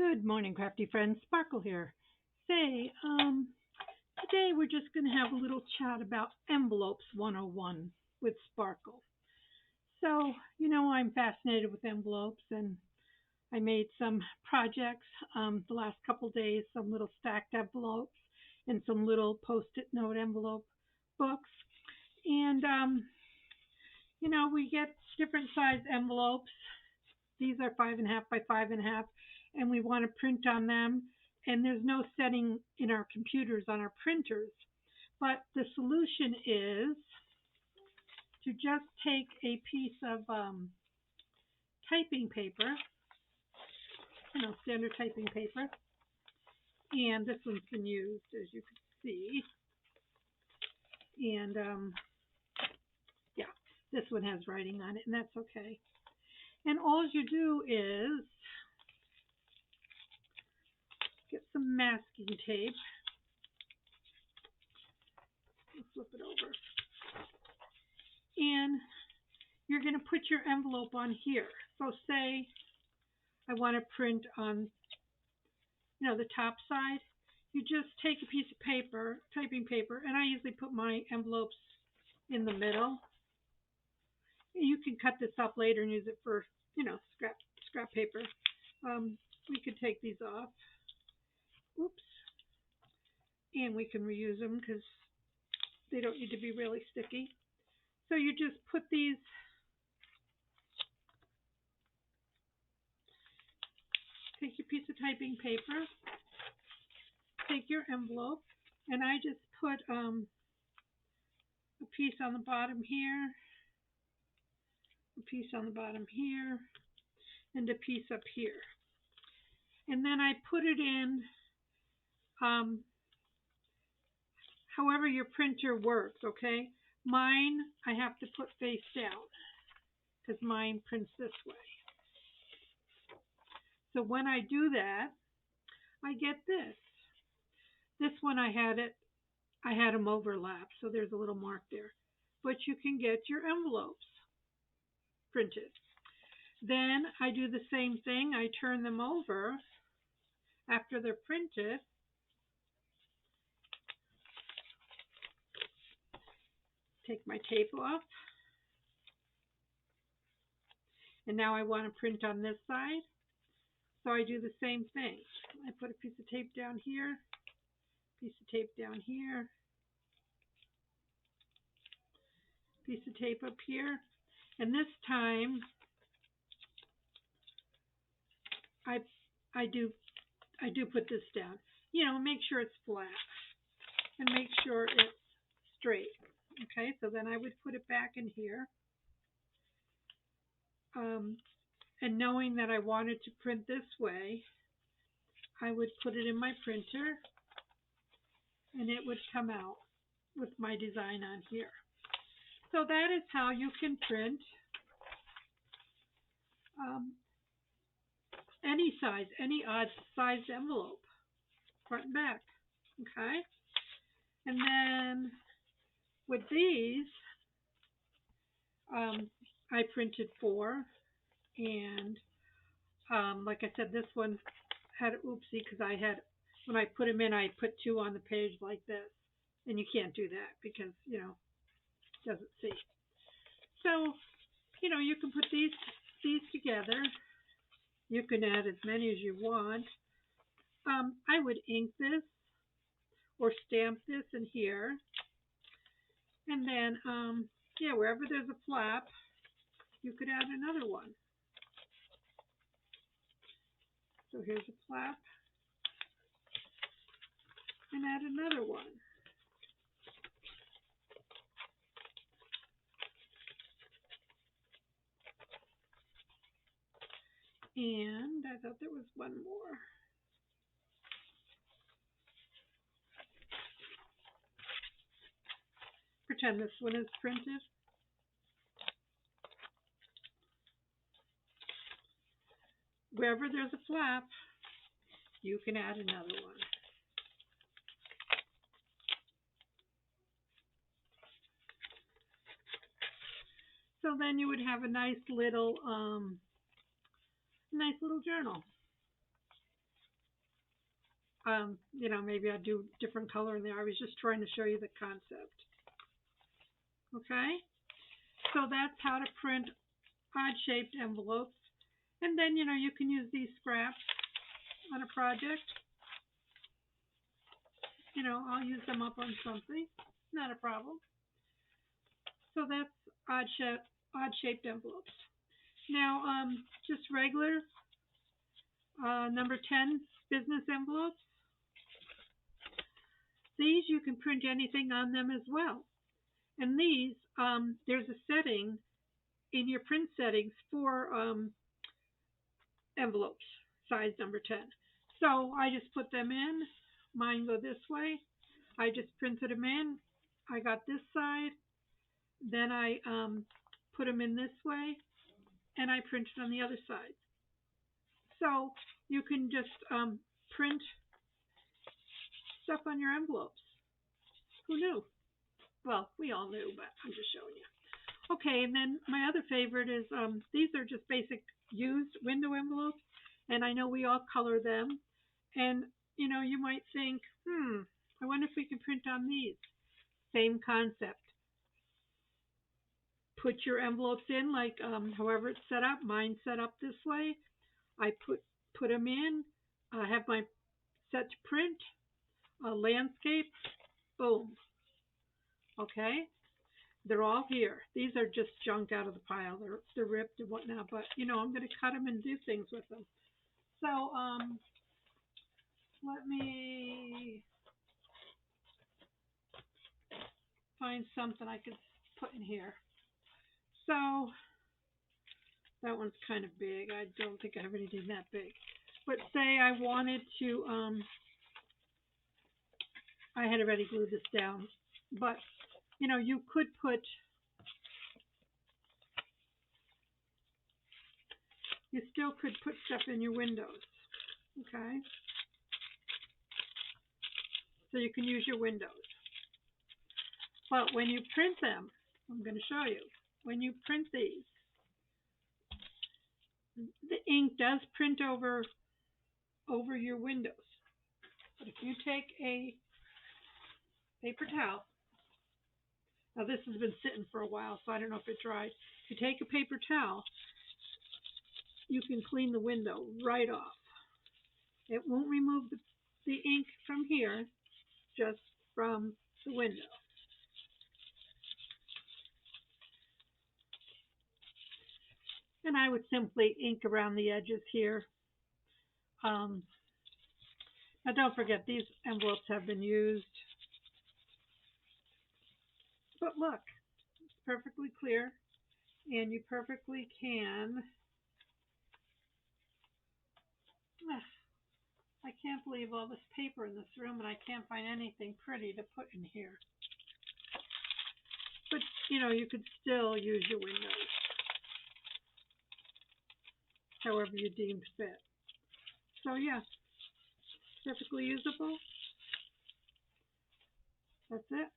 Good morning, crafty friends. Sparkle here. Say, today we're just going to have a little chat about envelopes 101 with Sparkle. So, I'm fascinated with envelopes and I made some projects the last couple days, some little stacked envelopes and some little post-it note envelope books. And, we get different size envelopes. These are 5.5 by 5.5, and we want to print on them. And there's no setting in our computers on our printers. But the solution is to just take a piece of typing paper, standard typing paper, and this one's been used, as you can see. And yeah, this one has writing on it, and that's okay. And all you do is get some masking tape. Flip it over. And you're going to put your envelope on here. So say I want to print on, the top side. You just take a piece of paper, typing paper, and I usually put my envelopes in the middle. You can cut this up later and use it for, scrap paper. We could take these off. Oops. And we can reuse them because they don't need to be really sticky. So you just put these take your piece of typing paper, take your envelope, and I just put a piece on the bottom here, a piece on the bottom here, and a piece up here. And then I put it in however your printer works, okay? Mine, I have to put face down because mine prints this way. So when I do that, I get this. This one I had them overlapped, so there's a little mark there. But you can get your envelopes printed. Then I do the same thing. I turn them over after they're printed. Take my tape off. And now I want to print on this side. So I do the same thing. I put a piece of tape down here, piece of tape down here, piece of tape up here. And this time I do put this down. Make sure it's flat and make sure it's straight. Okay, so then I would put it back in here. And knowing that I wanted to print this way, I would put it in my printer and it would come out with my design on here. So that is how you can print any size, any odd sized envelope, front and back. Okay? And then with these, I printed 4, and like I said, this one had oopsie because when I put them in, I put 2 on the page like this, and you can't do that because it doesn't see. So you can put these together. You can add as many as you want. I would ink this or stamp this in here, and then wherever there's a flap, you could add another one. So here's a flap, and add another one. And I thought there was one more. Pretend this one is printed. Wherever there's a flap, you can add another one. So then you would have a nice little journal. maybe I'd do different color in there. I was just trying to show you the concept. Okay, so that's how to print odd-shaped envelopes. And then, you can use these scraps on a project. I'll use them up on something. Not a problem. So that's odd-shaped envelopes. Now, just regular number 10 business envelopes. These, you can print anything on them as well. And these, there's a setting in your print settings for envelopes, size number 10. So I just put them in. Mine go this way. I just printed them in. I got this side. Then I put them in this way, and I printed on the other side. So you can just print stuff on your envelopes. Who knew? Well, we all knew, but I'm just showing you. Okay, and then my other favorite is these are just basic used window envelopes, and I know we all color them. And you might think, I wonder if we can print on these. Same concept. Put your envelopes in like however it's set up. Mine's set up this way. I put them in. I have my set to print. Landscape. Boom. Okay. They're all here. These are just junk out of the pile. They're ripped and whatnot. But I'm going to cut them and do things with them. So let me find something I could put in here. So that one's kind of big. I don't think I have anything that big. But say I wanted to, I had already glued this down. But, you could put, you still could put stuff in your windows. Okay? So you can use your windows. But when you print them, I'm going to show you. When you print these, the ink does print over your windows. But if you take a paper towel, now this has been sitting for a while, so I don't know if it dried. If you take a paper towel, you can clean the window right off. It won't remove the ink from here, just from the window. And I would simply ink around the edges here. Now don't forget, these envelopes have been used. But look, it's perfectly clear, and you perfectly can. I can't believe all this paper in this room, and I can't find anything pretty to put in here. But, you could still use your windows however you deem fit. So, yeah, perfectly usable. That's it.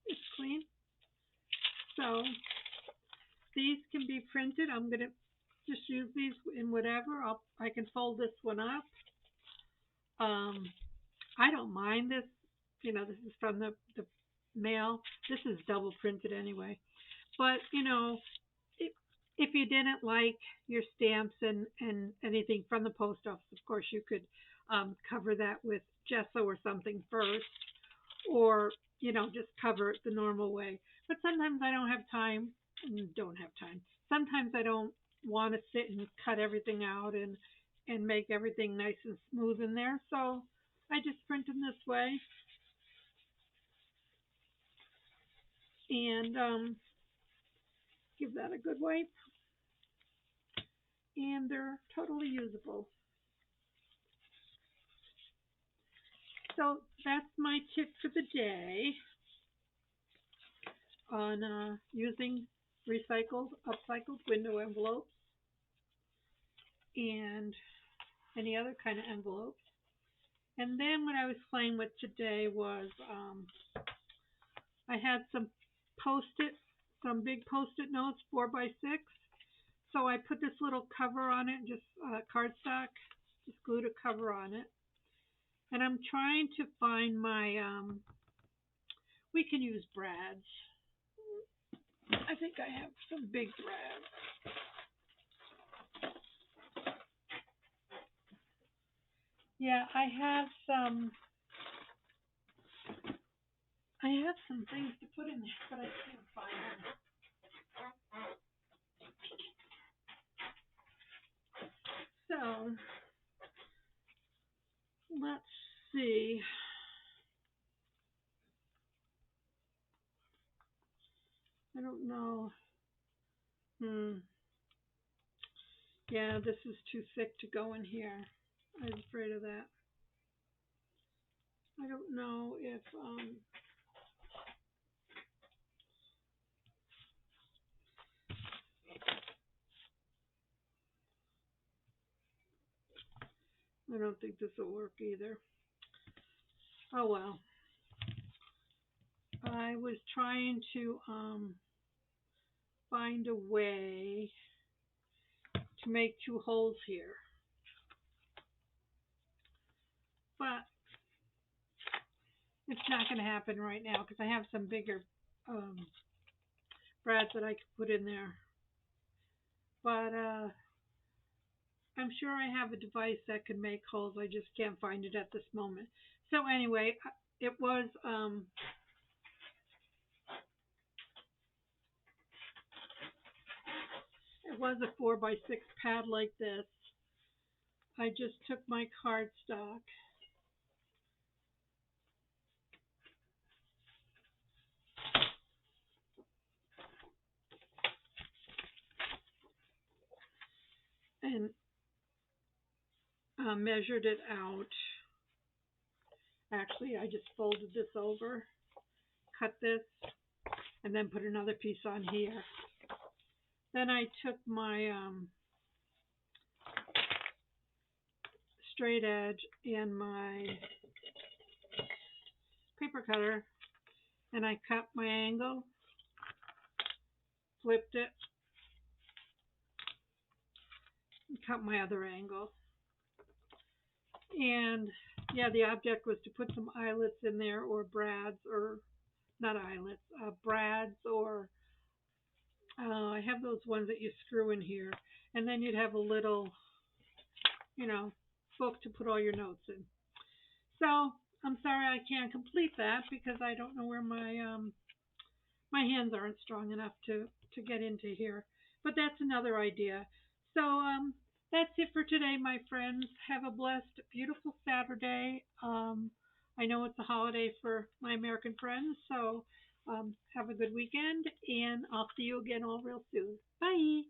It's clean. So, these can be printed. I'm going to just use these in whatever. I can fold this one up. I don't mind this. This is from the mail. This is double printed anyway. But, if you didn't like your stamps and anything from the post office, of course, you could cover that with gesso or something first, or, just cover it the normal way. But sometimes I don't have time. Sometimes I don't want to sit and cut everything out and make everything nice and smooth in there. So I just print them this way. And give that a good wipe. And they're totally usable. So that's my tip for the day on using upcycled window envelopes and any other kind of envelopes. And then what I was playing with today was I had some big Post-it notes, 4x6. So I put this little cover on it, just cardstock, just glued a cover on it. And I'm trying to find my, we can use brads. I think I have some big brads. Yeah, I have some things to put in there, but I can't find them. So, let's see. I don't know. Hmm. Yeah, this is too thick to go in here. I was afraid of that. I don't know if I don't think this will work either. Oh well. I was trying to find a way to make two holes here, but it's not going to happen right now because I have some bigger um, brads that I could put in there. But I'm sure I have a device that can make holes. I just can't find it at this moment. So anyway, it was a 4x6 pad like this. I just took my cardstock and measured it out. Actually, I just folded this over, cut this, and then put another piece on here. Then I took my straight edge and my paper cutter, and I cut my angle, flipped it, and cut my other angle. And yeah, the object was to put some eyelets in there, or brads, or not eyelets, brads, or I have those ones that you screw in here, and then you'd have a little, book to put all your notes in. So I'm sorry I can't complete that because I don't know where my hands aren't strong enough to get into here. But that's another idea. So that's it for today, my friends. Have a blessed, beautiful Saturday. I know it's a holiday for my American friends, so have a good weekend, and I'll see you again all real soon. Bye.